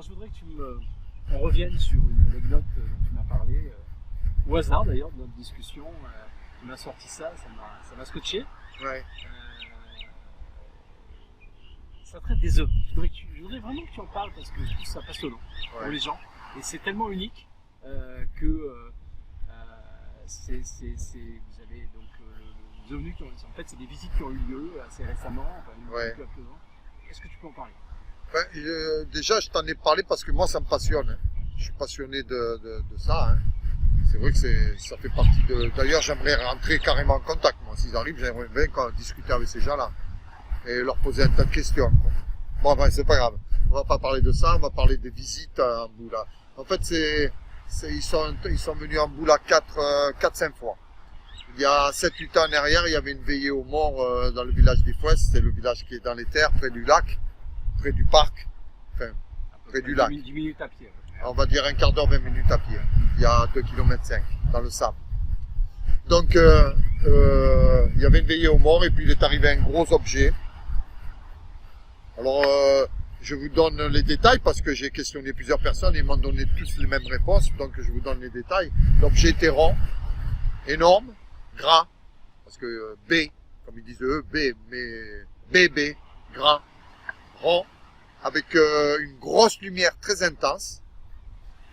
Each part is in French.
je voudrais que on revienne sur une anecdote dont tu m'as parlé, au hasard d'ailleurs de notre discussion. Tu m'as sorti ça m'a scotché. Ouais. Ça traite des ovnis. Je voudrais vraiment que tu en parles parce que je trouve ça passionnant pour les gens. Et c'est tellement unique que vous avez donc les ovnis en fait, c'est des visites qui ont eu lieu assez récemment. Est-ce que tu peux en parler? Déjà, je t'en ai parlé parce que moi, ça me passionne. Hein. Je suis passionné de ça. Hein. C'est vrai que ça fait partie de... D'ailleurs, j'aimerais rentrer carrément en contact. Moi, s'ils arrivent, j'aimerais bien discuter avec ces gens-là et leur poser un tas de questions. Quoi. Bon, ben, c'est pas grave. On va pas parler de ça, on va parler des visites à Mboula. En fait, ils sont venus à Mboula 4-5 fois. Il y a 7-8 ans en arrière, il y avait une veillée aux morts dans le village des Fouesses. C'est le village qui est dans les terres, près du lac, près du parc, enfin, près du lac. 10 minutes à pied. On va dire un quart d'heure, 20 minutes à pied. Il y a 2,5 km dans le sable. Donc, il y avait une veillée aux morts et puis il est arrivé un gros objet. Alors, je vous donne les détails parce que j'ai questionné plusieurs personnes et ils m'ont donné tous les mêmes réponses. Donc, je vous donne les détails. L'objet était rond, énorme, gras, parce que B, comme ils disent eux, B, mais BB, gras, rond, avec une grosse lumière très intense.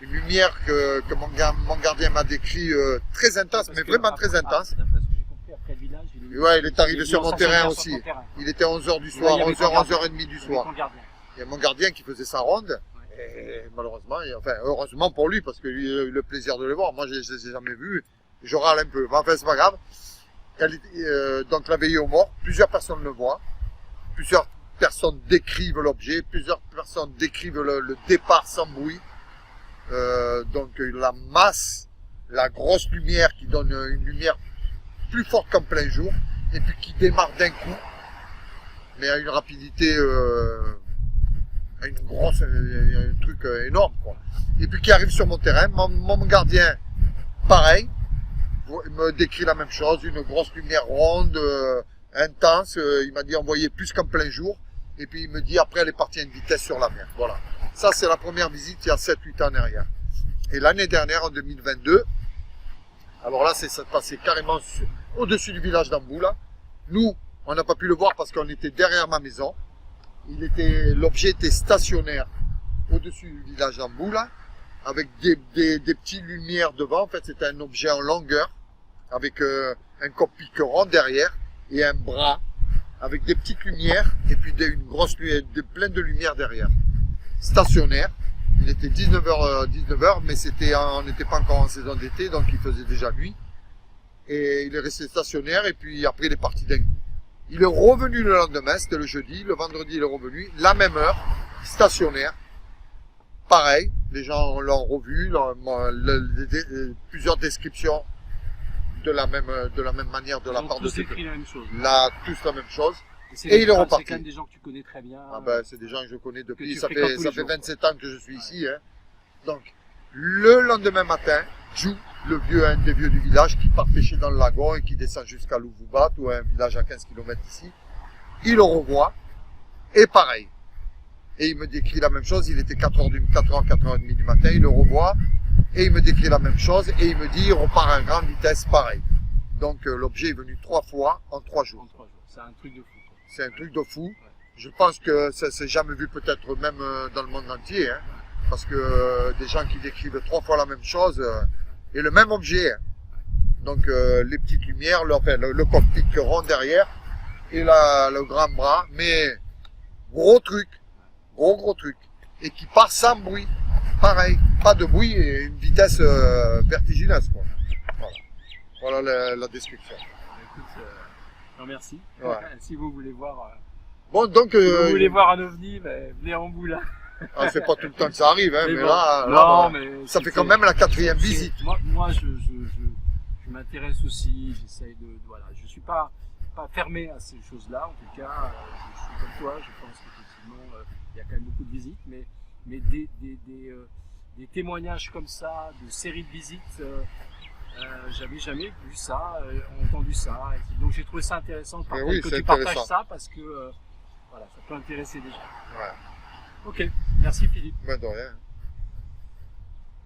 Une lumière que mon gardien m'a décrit très intense, mais vraiment très intense. D'après ce que j'ai compris, après le village, il est arrivé sur mon terrain aussi. Il était 11h du soir, 11h30 du soir. Il y a mon gardien qui faisait sa ronde. Et malheureusement, heureusement pour lui, parce que lui, il a eu le plaisir de le voir. Moi, je ne les ai jamais vus. Je râle un peu. Mais enfin, c'est pas grave. Donc, la veillée aux morts, plusieurs personnes le voient. Plusieurs personnes décrivent l'objet. Plusieurs personnes décrivent le départ sans bruit. Donc la masse, la grosse lumière qui donne une lumière plus forte qu'en plein jour et puis qui démarre d'un coup mais à une rapidité un truc énorme quoi. Et puis qui arrive sur mon terrain. Mon gardien pareil me décrit la même chose, une grosse lumière ronde intense, il m'a dit on voyait plus qu'en plein jour et puis il me dit après elle est partie à une vitesse sur la mer. Voilà. Ça, c'est la première visite il y a 7-8 ans en arrière. Et l'année dernière, en 2022, alors là, ça passait carrément au-dessus du village d'Amboula. Nous, on n'a pas pu le voir parce qu'on était derrière ma maison. L'objet était stationnaire au-dessus du village d'Amboula, avec des petites lumières devant. En fait, c'était un objet en longueur, avec un cockpit rond derrière et un bras, avec des petites lumières et puis une grosse lumière, plein de lumières derrière. Stationnaire, il était 19h, mais on n'était pas encore en saison d'été, donc il faisait déjà nuit. Et il est resté stationnaire, et puis après il est parti d'un coup. Il est revenu le lendemain, c'était le jeudi, le vendredi il est revenu, la même heure, stationnaire. Pareil, les gens l'ont revu, plusieurs descriptions de la même manière de la part de tous écrit la même chose. Là, tous la même chose. Et il est reparti. C'est quand même des gens que tu connais très bien. Ah ben, c'est des gens que je connais depuis, ça fait 27 ans que je suis ici. Hein. Donc, le lendemain matin, Jou, un des vieux du village qui part pêcher dans le lagon et qui descend jusqu'à Louvubat, ou un village à 15 km ici, il le revoit, et pareil. Et il me décrit la même chose, il était 4h30 du matin, il le revoit, et il me décrit la même chose, et il me dit, il repart à grande vitesse, pareil. Donc, l'objet est venu 3 fois en 3 jours. C'est un truc de fou. C'est un truc de fou. Je pense que ça s'est jamais vu peut-être même dans le monde entier. Hein, parce que des gens qui décrivent 3 fois la même chose et le même objet. Hein. Donc les petites lumières, le cockpit rond derrière et le grand bras. Mais gros truc. Gros truc. Et qui part sans bruit. Pareil. Pas de bruit et une vitesse vertigineuse. Quoi. Voilà la description. Écoute, merci. Ouais. Si vous voulez voir, bon, donc, si vous voulez voir un ovni, venez en Mboula. Ah, c'est pas tout le temps que ça arrive, hein, mais bon, là, mais ça fait quand même la 4e visite. Moi, je m'intéresse aussi. J'essaye voilà, je suis pas fermé à ces choses-là. En tout cas, je suis comme toi. Je pense qu'effectivement, il y a quand même beaucoup de visites, mais des témoignages comme ça, de séries de visites. J'avais jamais vu ça, entendu ça. Donc j'ai trouvé ça intéressant que tu partages ça parce que voilà, ça peut intéresser des gens. Ouais. Ok, merci Philippe. Ben, de rien.